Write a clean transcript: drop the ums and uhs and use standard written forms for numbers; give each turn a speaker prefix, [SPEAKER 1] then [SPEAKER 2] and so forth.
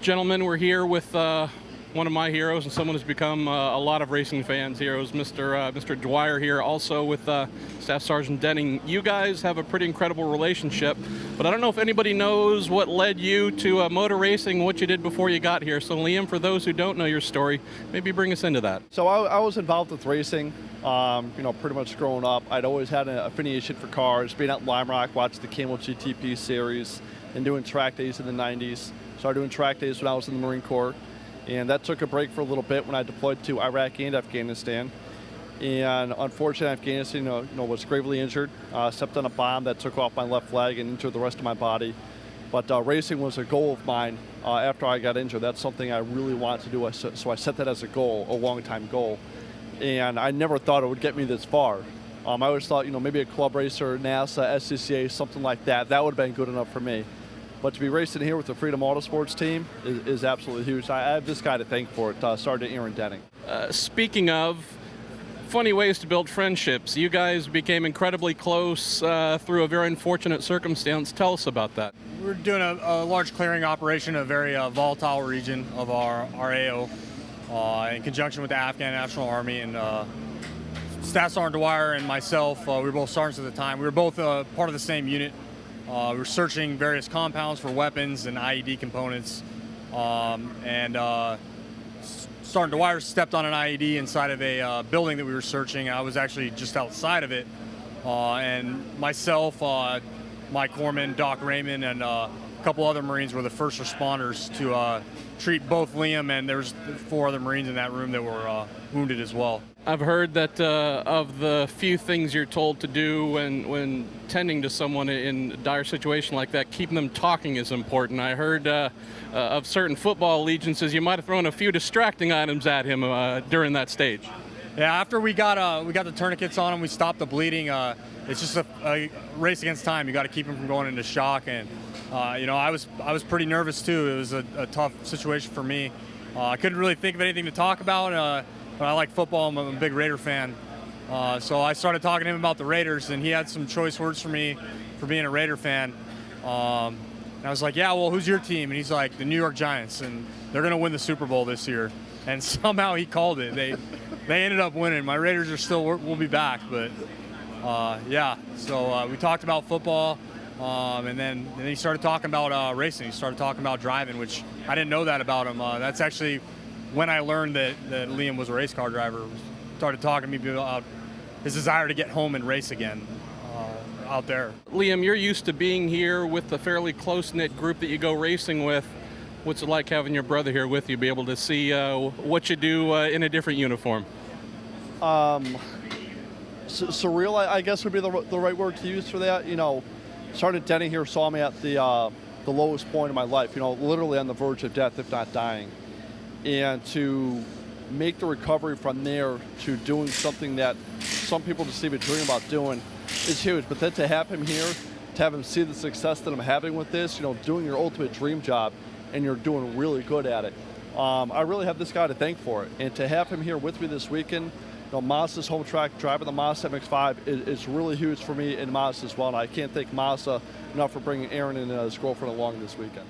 [SPEAKER 1] Gentlemen, we're here with one of my heroes and someone who's become a lot of racing fans' heroes, Mr. Dwyer here, also with Staff Sergeant Denning. You guys have a pretty incredible relationship, but I don't know if anybody knows what led you to motor racing, what you did before you got here. So Liam, for those who don't know your story, maybe bring us into that.
[SPEAKER 2] So I was involved with racing, pretty much growing up. I'd always had an affiliation for cars, being at Lime Rock, watching the Camel GTP series, and doing track days in the 90s. Started doing track days when I was in the Marine Corps, and that took a break for a little bit when I deployed to Iraq and Afghanistan. And unfortunately, Afghanistan was gravely injured. Stepped on a bomb that took off my left leg and injured the rest of my body. But racing was a goal of mine after I got injured. That's something I really wanted to do, so I set that as a goal, a long-time goal. And I never thought it would get me this far. I always thought, maybe a club racer, NASA, SCCA, something like that, that would have been good enough for me. But to be racing here with the Freedom Autosports team is absolutely huge. I have this guy to thank for it, Sergeant Aaron Denning.
[SPEAKER 1] Speaking of funny ways to build friendships, you guys became incredibly close through a very unfortunate circumstance. Tell us about that.
[SPEAKER 3] We're doing a large clearing operation in a very volatile region of our AO in conjunction with the Afghan National Army, and Staff Sergeant Dwyer and myself, we were both sergeants at the time. We were both part of the same unit. We were searching various compounds for weapons and IED components, Sergeant Dwyer stepped on an IED inside of a building that we were searching. I was actually just outside of it, and myself, my corpsman, Doc Raymond, and a couple other Marines were the first responders to treat both Liam, and there's 4 other Marines in that room that were wounded as well.
[SPEAKER 1] I've heard that of the few things you're told to do when tending to someone in a dire situation like that, keeping them talking is important. I heard of certain football allegiances, you might have thrown a few distracting items at him during that stage.
[SPEAKER 3] Yeah, after we got the tourniquets on him, we stopped the bleeding. It's just a race against time. You got to keep him from going into shock, and I was pretty nervous too. It was a tough situation for me. I couldn't really think of anything to talk about. But I like football. I'm a big Raider fan. So I started talking to him about the Raiders, and he had some choice words for me for being a Raider fan. And I was like, yeah, well, who's your team? And he's like, the New York Giants, and they're going to win the Super Bowl this year. And somehow he called it. They ended up winning. My Raiders are still, we'll be back. But yeah, so we talked about football. And then he started talking about racing. He started talking about driving, which I didn't know that about him. That's actually when I learned that Liam was a race car driver. Started talking to me about his desire to get home and race again out there.
[SPEAKER 1] Liam, you're used to being here with the fairly close-knit group that you go racing with. What's it like having your brother here with you, be able to see what you do in a different uniform?
[SPEAKER 2] Surreal, I guess, would be the right word to use for that. Sergeant Denning here saw me at the lowest point of my life, literally on the verge of death, if not dying. And to make the recovery from there to doing something that some people just even dream about doing is huge. But then to have him here, to have him see the success that I'm having with this, doing your ultimate dream job, and you're doing really good at it. I really have this guy to thank for it. And to have him here with me this weekend, Mazda's home track, driving the Mazda MX-5 is really huge for me in Mazda as well. And I can't thank Mazda enough for bringing Aaron and his girlfriend along this weekend.